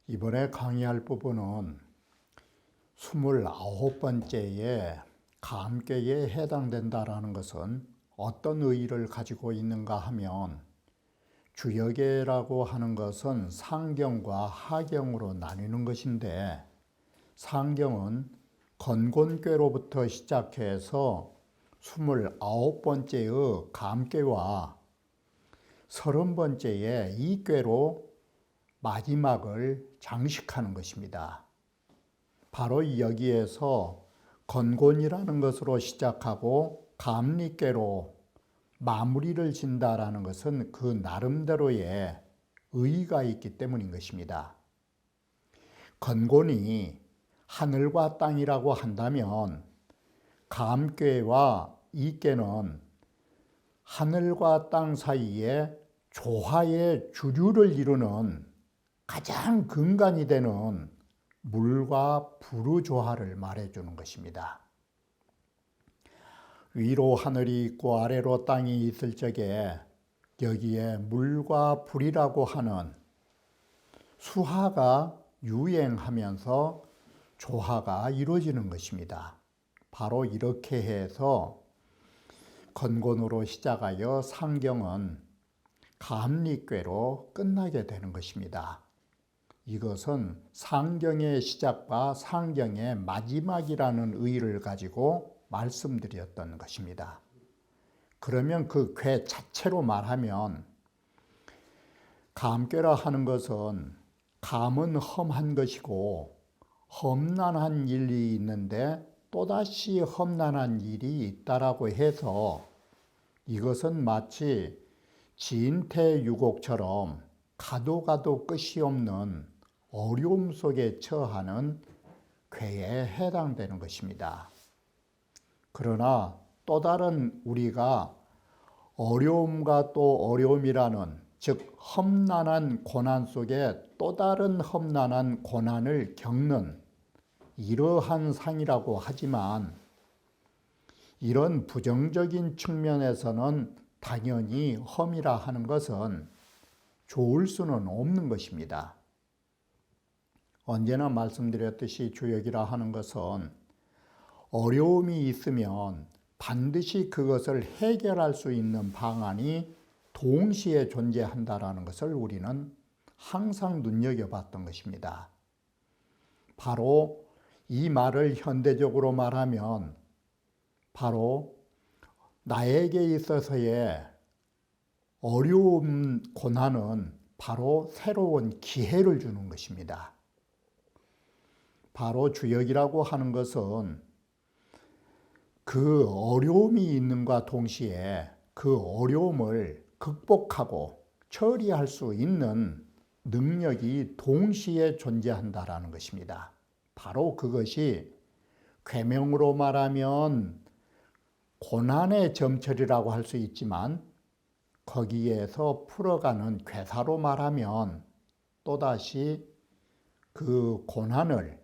이번에 강의할 부분은 29번째의 감격에 해당된다라는 것은 어떤 의의를 가지고 있는가 하면, 주역계라고 하는 것은 상경과 하경으로 나뉘는 것인데, 상경은 건곤괴로부터 시작해서 29번째의 감괴와 30번째의 이괴로 마지막을 장식하는 것입니다. 바로 여기에서 건곤이라는 것으로 시작하고 감리괴로 마무리를 진다라는 것은 그 나름대로의 의의가 있기 때문인 것입니다. 건곤이 하늘과 땅이라고 한다면, 감괴와 이괴는 하늘과 땅 사이에 조화의 주류를 이루는 가장 근간이 되는 물과 불의 조화를 말해주는 것입니다. 위로 하늘이 있고 아래로 땅이 있을 적에 여기에 물과 불이라고 하는 수하가 유행하면서 조화가 이루어지는 것입니다. 바로 이렇게 해서 건곤으로 시작하여 상경은 감리괴로 끝나게 되는 것입니다. 이것은 상경의 시작과 상경의 마지막이라는 의의를 가지고 말씀드렸던 것입니다. 그러면 그 괴 자체로 말하면, 감괴라 하는 것은 감은 험한 것이고 험난한 일이 있는데 또다시 험난한 일이 있다라고 해서, 이것은 마치 진퇴유곡처럼 가도 가도 끝이 없는 어려움 속에 처하는 괴에 해당되는 것입니다. 그러나 또 다른 우리가 어려움과 또 어려움이라는, 즉 험난한 고난 속에 또 다른 험난한 고난을 겪는 이러한 상이라고 하지만, 이런 부정적인 측면에서는 당연히 험이라 하는 것은 좋을 수는 없는 것입니다. 언제나 말씀드렸듯이 주역이라 하는 것은 어려움이 있으면 반드시 그것을 해결할 수 있는 방안이 동시에 존재한다라는 것을 우리는 항상 눈여겨봤던 것입니다. 바로 이 말을 현대적으로 말하면, 바로 나에게 있어서의 어려움, 고난은 바로 새로운 기회를 주는 것입니다. 바로 주역이라고 하는 것은 그 어려움이 있는과 동시에 그 어려움을 극복하고 처리할 수 있는 능력이 동시에 존재한다라는 것입니다. 바로 그것이 괴명으로 말하면 고난의 점철이라고 할 수 있지만, 거기에서 풀어가는 괴사로 말하면 또다시 그 고난을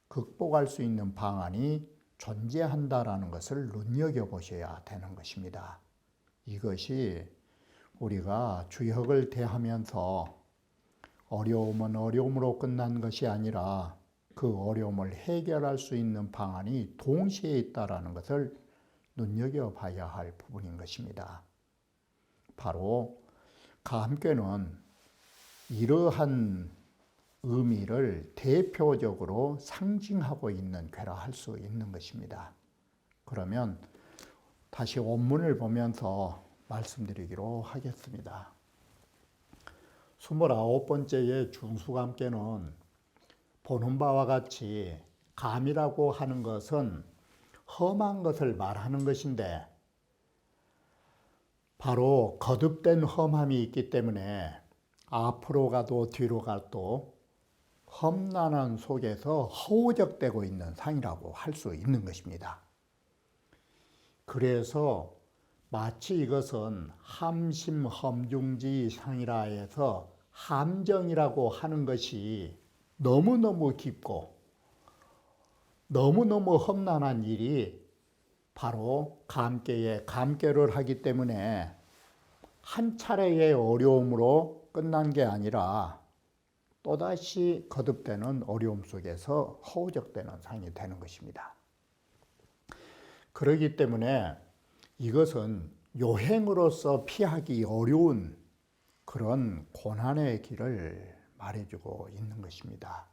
극복할 수 있는 방안이 존재한다라는 것을 눈여겨보셔야 되는 것입니다. 이것이 우리가 주역을 대하면서 어려움은 어려움으로 끝난 것이 아니라 그 어려움을 해결할 수 있는 방안이 동시에 있다라는 것을 눈여겨봐야 할 부분인 것입니다. 바로 감괴는 이러한 의미를 대표적으로 상징하고 있는 괴라 할 수 있는 것입니다. 그러면 다시 원문을 보면서 말씀드리기로 하겠습니다. 29번째의 중수감괴는 보는 바와 같이 감이라고 하는 것은 험한 것을 말하는 것인데, 바로 거듭된 험함이 있기 때문에 앞으로 가도 뒤로 가도 험난한 속에서 허우적대고 있는 상이라고 할 수 있는 것입니다. 그래서 마치 이것은 함심험중지상이라 해서 함정이라고 하는 것이 너무너무 깊고 너무너무 험난한 일이 바로 감개를 하기 때문에 한 차례의 어려움으로 끝난 게 아니라 또다시 거듭되는 어려움 속에서 허우적대는 상이 되는 것입니다. 그렇기 때문에 이것은 요행으로서 피하기 어려운 그런 고난의 길을 말해주고 있는 것입니다.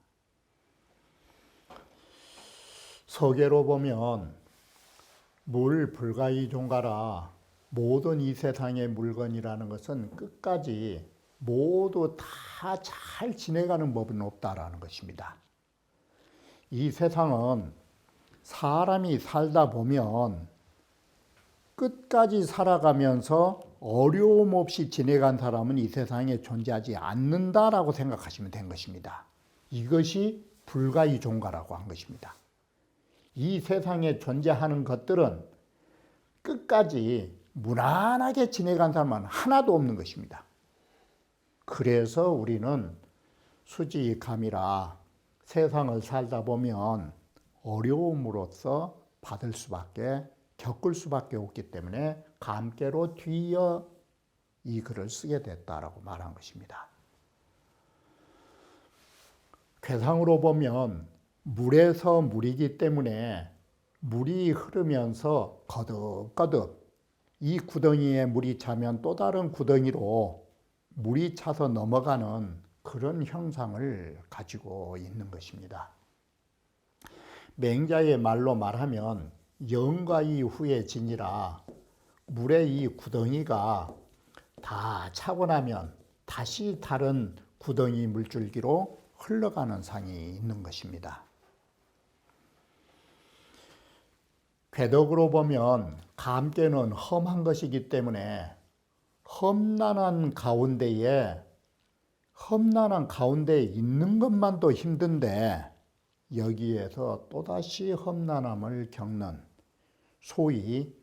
서계로 보면 물 불가이 종가라 모든 이 세상의 물건이라는 것은 끝까지 모두 다 잘 지내가는 법은 없다라는 것입니다. 이 세상은 사람이 살다 보면 끝까지 살아가면서 어려움 없이 지내간 사람은 이 세상에 존재하지 않는다라고 생각하시면 된 것입니다. 이것이 불가이 종가라고 한 것입니다. 이 세상에 존재하는 것들은 끝까지 무난하게 지내간 사람은 하나도 없는 것입니다. 그래서 우리는 수지감이라 세상을 살다 보면 어려움으로써 겪을 수밖에 없기 때문에 감개로 뒤이어 이 글을 쓰게 됐다라고 말한 것입니다. 괴상으로 보면 물에서 물이기 때문에 물이 흐르면서 거듭거듭 이 구덩이에 물이 차면 또 다른 구덩이로 물이 차서 넘어가는 그런 형상을 가지고 있는 것입니다. 맹자의 말로 말하면 영과이 후에 지니라 물의 이 구덩이가 다 차고 나면 다시 다른 구덩이 물줄기로 흘러가는 상이 있는 것입니다. 궤덕으로 보면 감개는 험한 것이기 때문에 험난한 가운데에 있는 것만도 힘든데 여기에서 또다시 험난함을 겪는 소위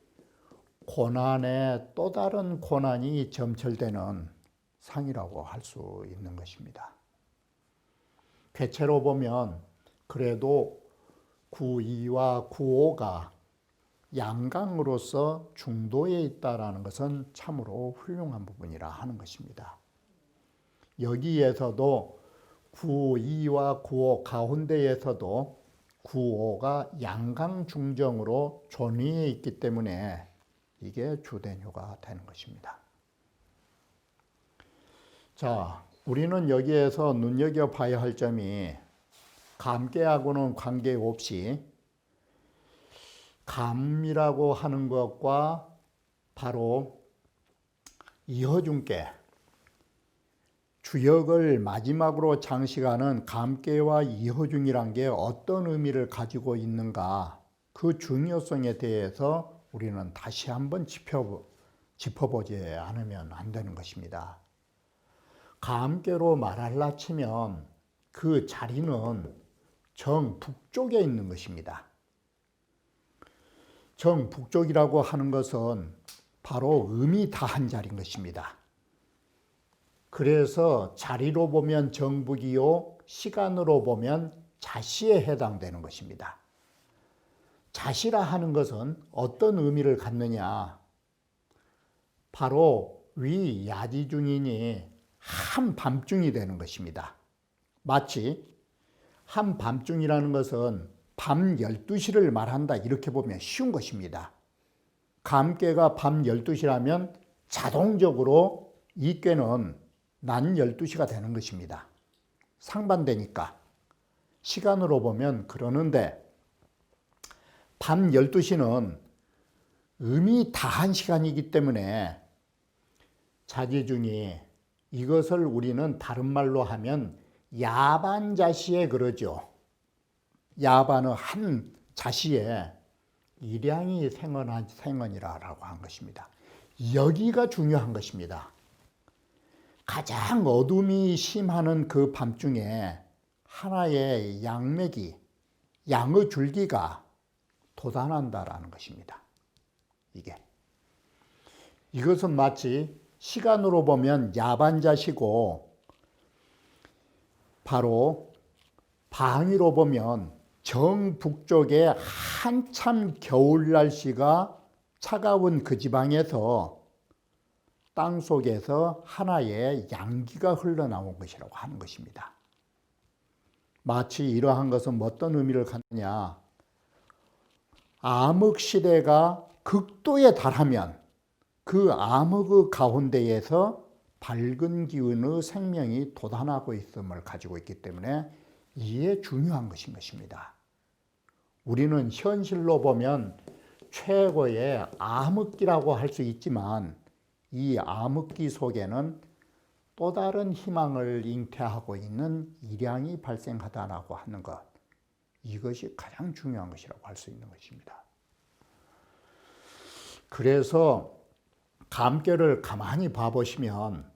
고난에 또 다른 고난이 점철되는 상이라고 할 수 있는 것입니다. 궤체로 보면 그래도 구2와 구5가 양강으로서 중도에 있다라는 것은 참으로 훌륭한 부분이라 하는 것입니다. 여기에서도 구2와 구5 가운데에서도 구5가 양강 중정으로 존위에 있기 때문에 이게 주대뇨가 되는 것입니다. 자, 우리는 여기에서 눈여겨봐야 할 점이 감개하고는 관계없이 감이라고 하는 것과 바로 이허중께 주역을 마지막으로 장식하는 감개와 이허중이란 게 어떤 의미를 가지고 있는가, 그 중요성에 대해서 우리는 다시 한번 짚어보지 않으면 안 되는 것입니다. 감개로 말할라 치면 그 자리는 정북쪽에 있는 것입니다. 정북쪽이라고 하는 것은 바로 음이 다한 자리인 것입니다. 그래서 자리로 보면 정북이요, 시간으로 보면 자시에 해당되는 것입니다. 자시라 하는 것은 어떤 의미를 갖느냐, 바로 위 야지중이니 한밤중이 되는 것입니다. 마치 한밤중이라는 것은 밤 12시를 말한다, 이렇게 보면 쉬운 것입니다. 감개가 밤 12시라면 자동적으로 이 꾀는 낮 12시가 되는 것입니다. 상반되니까 시간으로 보면 그러는데, 밤 12시는 음이 다한 시간이기 때문에 자지중이, 이것을 우리는 다른 말로 하면 야반자시에 그러죠. 야반의 한 자시에 일양이 생언이라고 한 것입니다. 여기가 중요한 것입니다. 가장 어둠이 심하는 그 밤중에 하나의 양의 줄기가 돋아난다라는 것입니다. 이게 이것은 마치 시간으로 보면 야반자시고 바로 방위로 보면 정북쪽에 한참 겨울 날씨가 차가운 그 지방에서 땅 속에서 하나의 양기가 흘러나온 것이라고 하는 것입니다. 마치 이러한 것은 어떤 의미를 갖느냐, 암흑시대가 극도에 달하면 그 암흑의 가운데에서 밝은 기운의 생명이 돋아나고 있음을 가지고 있기 때문에 이게 중요한 것인 것입니다. 우리는 현실로 보면 최고의 암흑기라고 할 수 있지만 이 암흑기 속에는 또 다른 희망을 잉태하고 있는 일양이 발생하다라고 하는 것, 이것이 가장 중요한 것이라고 할 수 있는 것입니다. 그래서 감개를 가만히 봐보시면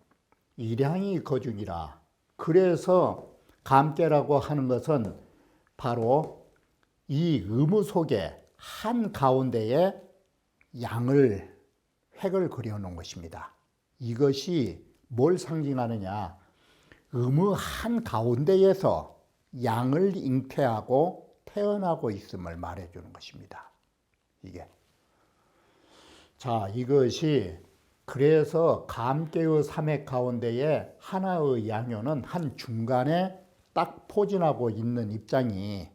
일양이 거중이라, 그래서 감개라고 하는 것은 바로 이 의무 속에 한가운데에 양을 획을 그려놓은 것입니다. 이것이 뭘 상징하느냐, 의무 한가운데에서 양을 잉태하고 태어나고 있음을 말해주는 것입니다. 이게. 자, 이것이 그래서 감개의 삼획 가운데에 하나의 양요는 한 중간에 딱 포진하고 있는 입장이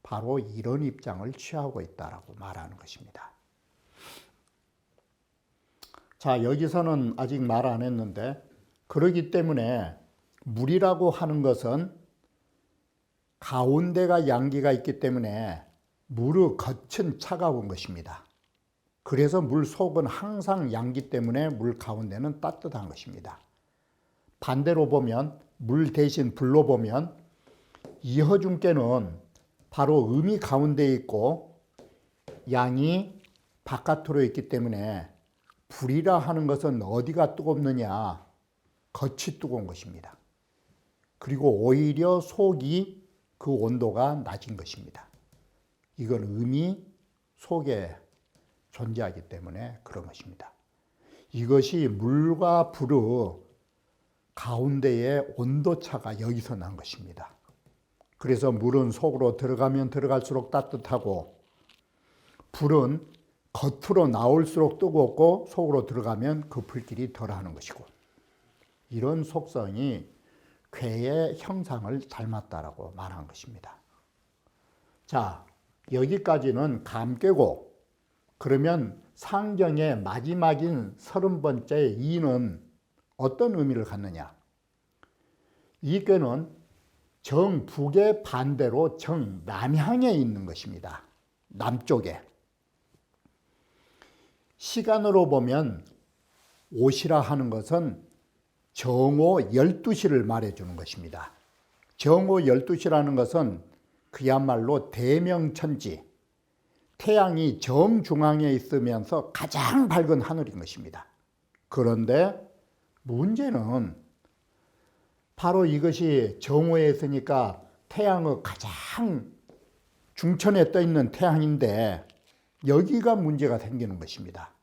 바로 이런 입장을 취하고 있다라고 말하는 것입니다. 자, 여기서는 아직 말 안 했는데, 그러기 때문에 물이라고 하는 것은 가운데가 양기가 있기 때문에 물의 겉은 차가운 것입니다. 그래서 물 속은 항상 양기 때문에 물 가운데는 따뜻한 것입니다. 반대로 보면 물 대신 불로 보면 이허중께는 바로 음이 가운데 있고 양이 바깥으로 있기 때문에 불이라 하는 것은 어디가 뜨겁느냐, 겉이 뜨거운 것입니다. 그리고 오히려 속이 그 온도가 낮은 것입니다. 이건 음이 속에 존재하기 때문에 그런 것입니다. 이것이 물과 불의 가운데의 온도차가 여기서 난 것입니다. 그래서 물은 속으로 들어가면 들어갈수록 따뜻하고 불은 겉으로 나올수록 뜨겁고 속으로 들어가면 그 불길이 덜하는 것이고, 이런 속성이 괴의 형상을 닮았다라고 말한 것입니다. 자, 여기까지는 감개고, 그러면 상경의 마지막인 30번째 이는 어떤 의미를 갖느냐? 이 꾀는 정북의 반대로 정남향에 있는 것입니다. 남쪽에. 시간으로 보면 오시라 하는 것은 정오 12시를 말해주는 것입니다. 정오 12시라는 것은 그야말로 대명천지, 태양이 정중앙에 있으면서 가장 밝은 하늘인 것입니다. 그런데 문제는 바로 이것이 정오에 있으니까 태양의 가장 중천에 떠 있는 태양인데 여기가 문제가 생기는 것입니다.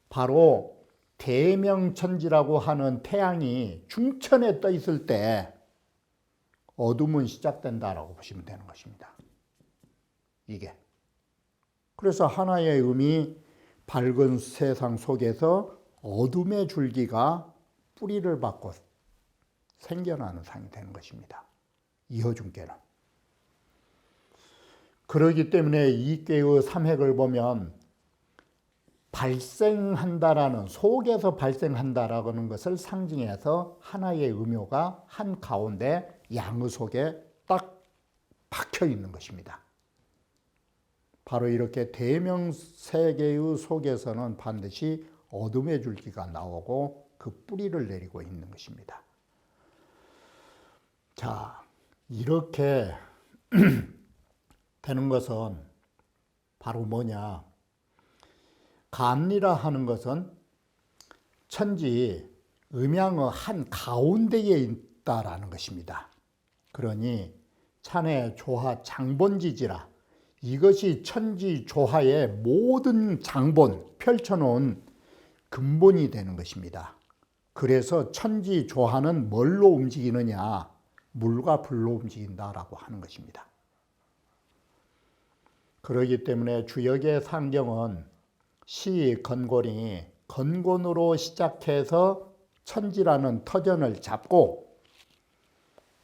바로 대명천지라고 하는 태양이 중천에 떠 있을 때 어둠은 시작된다라고 보시면 되는 것입니다. 이게. 그래서 하나의 음이 밝은 세상 속에서 어둠의 줄기가 뿌리를 받고 생겨나는 상이 되는 것입니다. 이허중께는. 그렇기 때문에 이 꾀의 삼획을 보면 발생한다라는, 속에서 발생한다라는 것을 상징해서 하나의 음요가 한 가운데 양의 속에 딱 박혀 있는 것입니다. 바로 이렇게 대명세계의 속에서는 반드시 어둠의 줄기가 나오고 그 뿌리를 내리고 있는 것입니다. 자, 이렇게 되는 것은 바로 뭐냐? 감리라 하는 것은 천지 음양의 한 가운데에 있다라는 것입니다. 그러니 찬해 조화 장본지지라, 이것이 천지 조화의 모든 장본 펼쳐놓은 근본이 되는 것입니다. 그래서 천지조화는 뭘로 움직이느냐? 물과 불로 움직인다라고 하는 것입니다. 그렇기 때문에 주역의 상경은 시 건곤이 건곤으로 시작해서 천지라는 터전을 잡고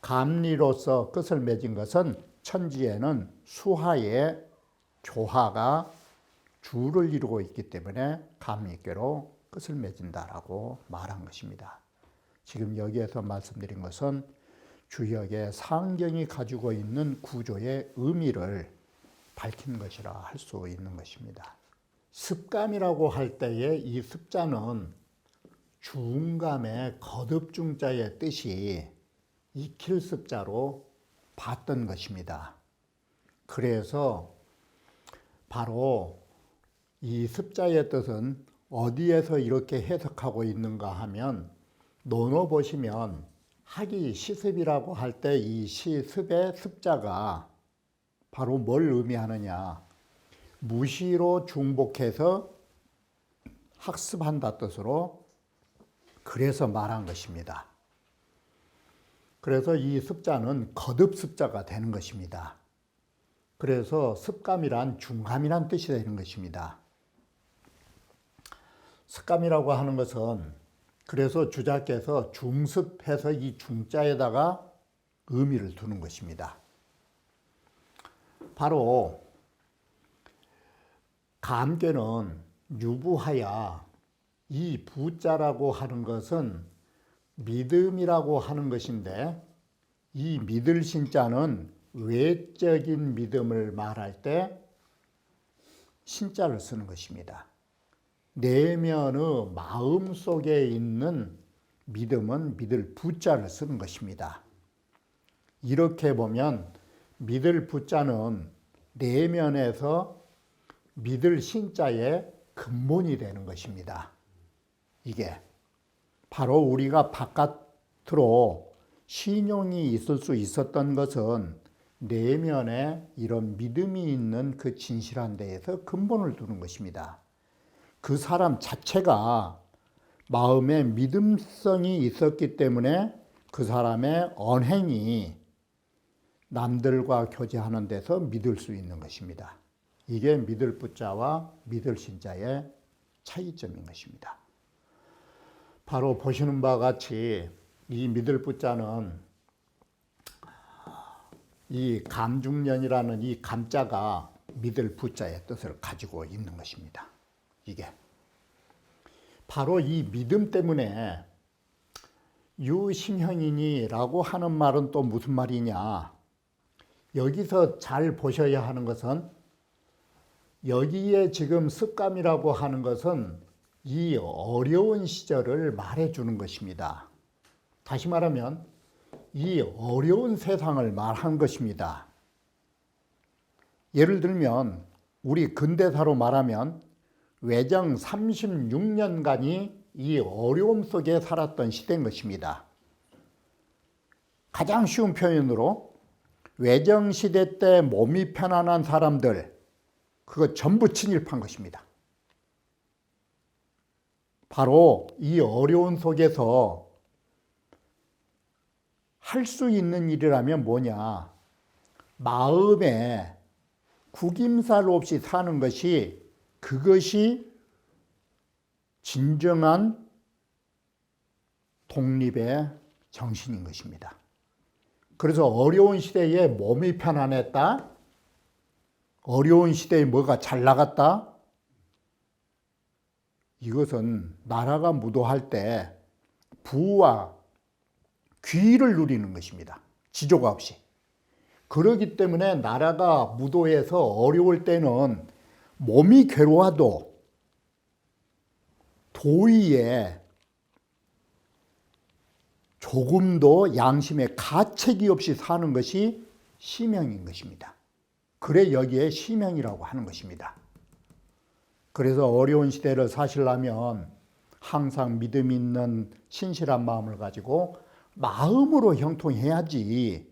감리로서 끝을 맺은 것은 천지에는 수하의 조화가 주를 이루고 있기 때문에 감리께로 끝을 맺은다라고 말한 것입니다. 지금 여기에서 말씀드린 것은 주역의 상경이 가지고 있는 구조의 의미를 밝힌 것이라 할 수 있는 것입니다. 습감이라고 할 때에 이 습자는 중감의 거듭중자의 뜻이 익힐 습자로 봤던 것입니다. 그래서 바로 이 습자의 뜻은 어디에서 이렇게 해석하고 있는가 하면 논어 보시면 학이 시습이라고 할 때 이 시습의 습자가 바로 뭘 의미하느냐? 무시로 중복해서 학습한다 뜻으로 그래서 말한 것입니다. 그래서 이 습자는 거듭 습자가 되는 것입니다. 그래서 습감이란 중감이란 뜻이 되는 것입니다. 습감이라고 하는 것은 그래서 주자께서 중습해서 이 중자에다가 의미를 두는 것입니다. 바로 감괴는 유부하야 이 부자라고 하는 것은 믿음이라고 하는 것인데 이 믿을 신자는 외적인 믿음을 말할 때 신자를 쓰는 것입니다. 내면의 마음 속에 있는 믿음은 믿을 부자를 쓰는 것입니다. 이렇게 보면 믿을 부자는 내면에서 믿을 신자의 근본이 되는 것입니다. 이게 바로 우리가 바깥으로 신용이 있을 수 있었던 것은 내면에 이런 믿음이 있는 그 진실한 데에서 근본을 두는 것입니다. 그 사람 자체가 마음에 믿음성이 있었기 때문에 그 사람의 언행이 남들과 교제하는 데서 믿을 수 있는 것입니다. 이게 믿을 부자와 믿을 신자의 차이점인 것입니다. 바로 보시는 바와 같이 이 믿을 부자는 이 감중년이라는 이 감자가 믿을 부자의 뜻을 가지고 있는 것입니다. 이게 바로 이 믿음 때문에 유심형이니라고 하는 말은 또 무슨 말이냐? 여기서 잘 보셔야 하는 것은 여기에 지금 습감이라고 하는 것은 이 어려운 시절을 말해주는 것입니다. 다시 말하면 이 어려운 세상을 말한 것입니다. 예를 들면 우리 근대사로 말하면 외정 36년간이 이 어려움 속에 살았던 시대인 것입니다. 가장 쉬운 표현으로 외정 시대 때 몸이 편안한 사람들 그거 전부 친일파인 것입니다. 바로 이 어려운 속에서 할 수 있는 일이라면 뭐냐? 마음에 구김살 없이 사는 것이 그것이 진정한 독립의 정신인 것입니다. 그래서 어려운 시대에 몸이 편안했다. 어려운 시대에 뭐가 잘 나갔다. 이것은 나라가 무도할 때 부와 귀를 누리는 것입니다. 지조가 없이. 그렇기 때문에 나라가 무도해서 어려울 때는 몸이 괴로워도 도의에 조금도 양심에 가책이 없이 사는 것이 시명인 것입니다. 그래 여기에 시명이라고 하는 것입니다. 그래서 어려운 시대를 사시려면 항상 믿음 있는 신실한 마음을 가지고 마음으로 형통해야지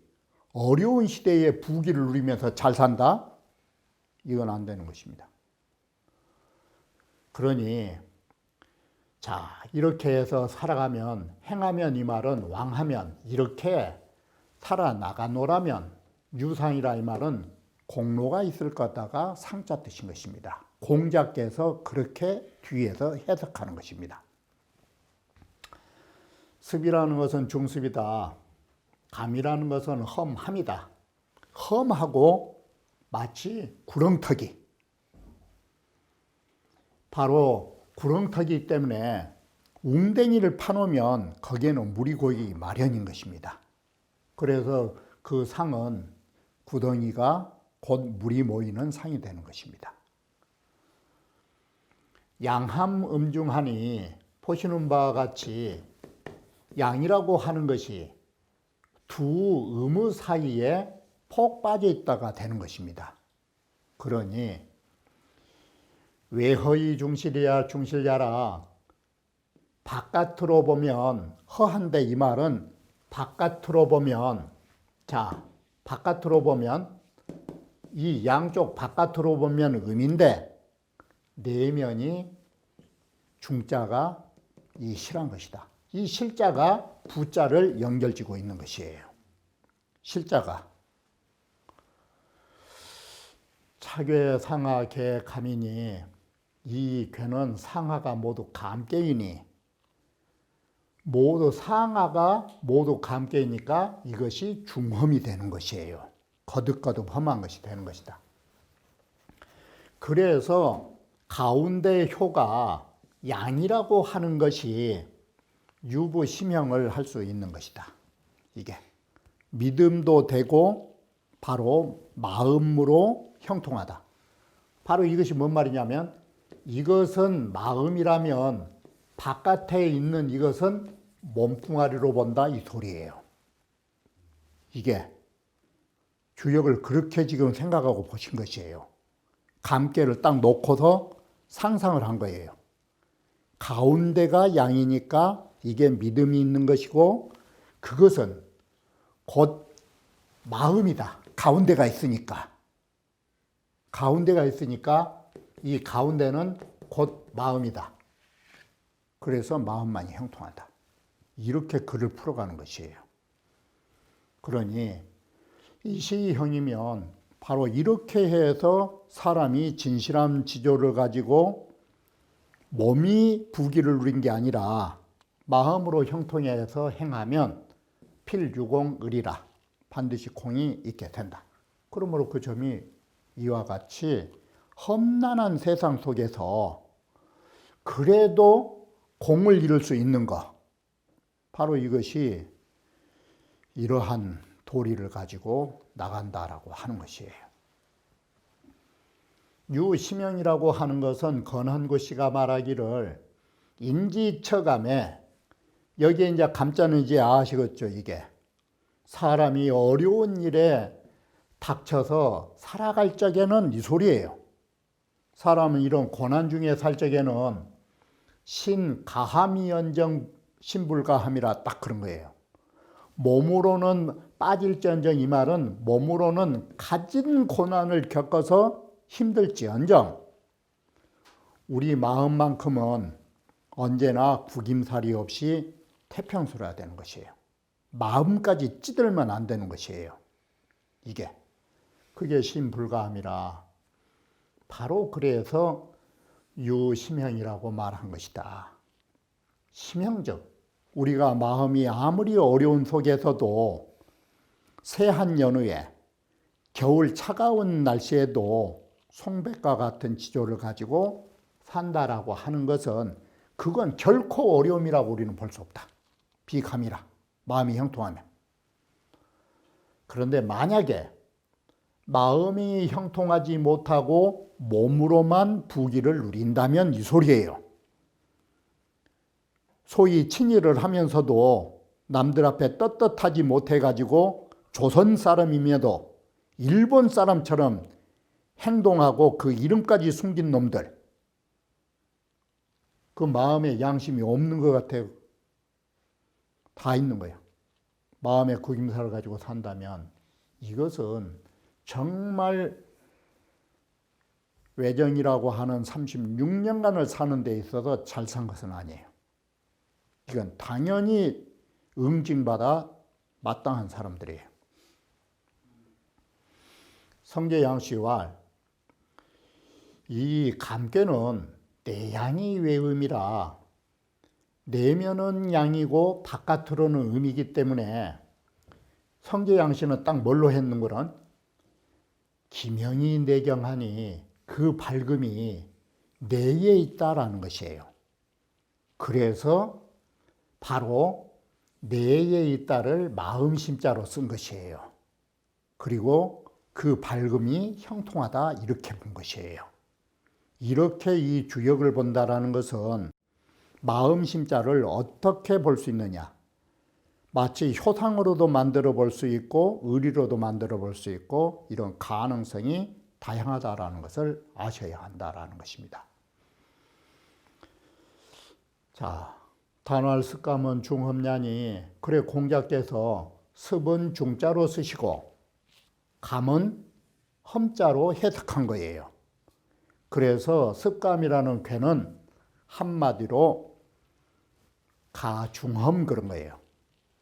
어려운 시대에 부귀를 누리면서 잘 산다? 이건 안 되는 것입니다. 그러니 자, 이렇게 해서 살아가면, 행하면 이 말은 왕하면, 이렇게 살아나가노라면, 유상이라 이 말은 공로가 있을 거다가 상자 뜻인 것입니다. 공자께서 그렇게 뒤에서 해석하는 것입니다. 습이라는 것은 중습이다. 감이라는 것은 험함이다. 험하고 마치 구렁텅이. 바로 구렁텅이 때문에 웅덩이를 파놓으면 거기에는 물이 고이기 마련인 것입니다. 그래서 그 상은 구덩이가 곧 물이 모이는 상이 되는 것입니다. 양함 음중하니 보시는 바와 같이 양이라고 하는 것이 두 음의 사이에 폭 빠져 있다가 되는 것입니다. 그러니 외허이 중실이야 중실야라. 바깥으로 보면 허한데 이 말은 바깥으로 보면, 자, 바깥으로 보면 이 양쪽 바깥으로 보면 음인데 내면이 중자가 이 실한 것이다. 이 실자가 부자를 연결지고 있는 것이에요. 실자가. 차괴 상하 개 감이니 이 괴는 상하가 모두 감깨이니 모두 상하가 모두 감깨이니까 이것이 중험이 되는 것이에요. 거듭거듭 험한 것이 되는 것이다. 그래서 가운데 효가 양이라고 하는 것이 유부심형을 할 수 있는 것이다. 이게 믿음도 되고 바로 마음으로 형통하다. 바로 이것이 뭔 말이냐면 이것은 마음이라면 바깥에 있는 이것은 몸뚱아리로 본다 이 소리예요. 이게 주역을 그렇게 지금 생각하고 보신 것이에요. 감깨를 딱 놓고서 상상을 한 거예요. 가운데가 양이니까 이게 믿음이 있는 것이고 그것은 곧 마음이다. 가운데가 있으니까. 가운데가 있으니까 이 가운데는 곧 마음이다. 그래서 마음만이 형통하다. 이렇게 글을 풀어가는 것이에요. 그러니 이 시형이면 바로 이렇게 해서 사람이 진실한 지조를 가지고 몸이 부귀를 누린 게 아니라 마음으로 형통해서 행하면 필유공의리라. 반드시 공이 있게 된다. 그러므로 그 점이 이와 같이 험난한 세상 속에서 그래도 공을 이룰 수 있는 것, 바로 이것이 이러한 도리를 가지고 나간다라고 하는 것이에요. 유심형이라고 하는 것은 건한구 씨가 말하기를 인지처감에, 여기에 이제 감자는 이제 아시겠죠. 이게 사람이 어려운 일에 닥쳐서 살아갈 적에는 이 소리예요. 사람은 이런 고난 중에 살 적에는 신가함이연정 신불가함이라 딱 그런 거예요. 몸으로는 빠질지언정, 이 말은 몸으로는 가진 고난을 겪어서 힘들지언정 우리 마음만큼은 언제나 구김살이 없이 태평스러워야 되는 것이에요. 마음까지 찌들면 안 되는 것이에요. 이게 그게 신불가함이라. 바로 그래서 유심형이라고 말한 것이다. 심형적, 우리가 마음이 아무리 어려운 속에서도 새한 연후에 겨울 차가운 날씨에도 송백과 같은 지조를 가지고 산다라고 하는 것은 그건 결코 어려움이라고 우리는 볼 수 없다. 비감이라. 마음이 형통하면. 그런데 만약에 마음이 형통하지 못하고 몸으로만 부귀를 누린다면 이 소리예요. 소위 친일을 하면서도 남들 앞에 떳떳하지 못해가지고 조선 사람임에도 일본 사람처럼 행동하고 그 이름까지 숨긴 놈들, 그 마음에 양심이 없는 것 같아요. 다 있는 거예요. 마음의 구김살을 가지고 산다면 이것은 정말 외정이라고 하는 36년간을 사는 데 있어서 잘 산 것은 아니에요. 이건 당연히 응징받아 마땅한 사람들이에요. 성제 양씨와 이 감꾀는 내양이 외음이라 내면은 양이고 바깥으로는 음이기 때문에 성제 양씨는 딱 뭘로 했는 거는 기명이 내경하니 그 밝음이 내에 있다라는 것이에요. 그래서 바로 내에 있다를 마음심자로 쓴 것이에요. 그리고 그 밝음이 형통하다 이렇게 본 것이에요. 이렇게 이 주역을 본다라는 것은 마음심자를 어떻게 볼 수 있느냐. 마치 효상으로도 만들어 볼 수 있고 의리로도 만들어 볼 수 있고 이런 가능성이 다양하다라는 것을 아셔야 한다라는 것입니다. 자, 단활 습감은 중험냐니 그래 공자께서 습은 중자로 쓰시고 감은 험자로 해석한 거예요. 그래서 습감이라는 괴는 한마디로 가중험 그런 거예요.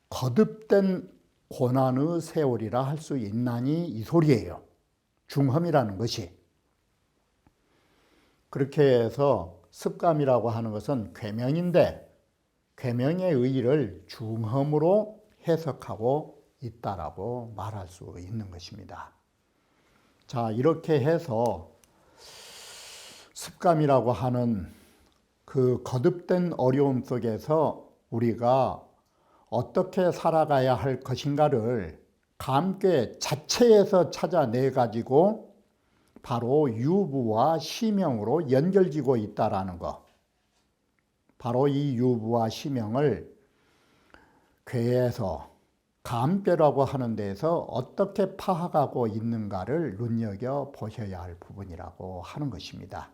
거듭된 고난의 세월이라 할 수 있나니 이 소리예요. 중험이라는 것이. 그렇게 해서 습감이라고 하는 것은 괴명인데 괴명의 의의를 중험으로 해석하고 있다라고 말할 수 있는 것입니다. 자, 이렇게 해서 습감이라고 하는 그 거듭된 어려움 속에서 우리가 어떻게 살아가야 할 것인가를 감괴 자체에서 찾아내 가지고 바로 유부와 시명으로 연결지고 있다라는 것. 바로 이 유부와 시명을 괴에서 감괴라고 하는 데에서 어떻게 파악하고 있는가를 눈여겨 보셔야 할 부분이라고 하는 것입니다.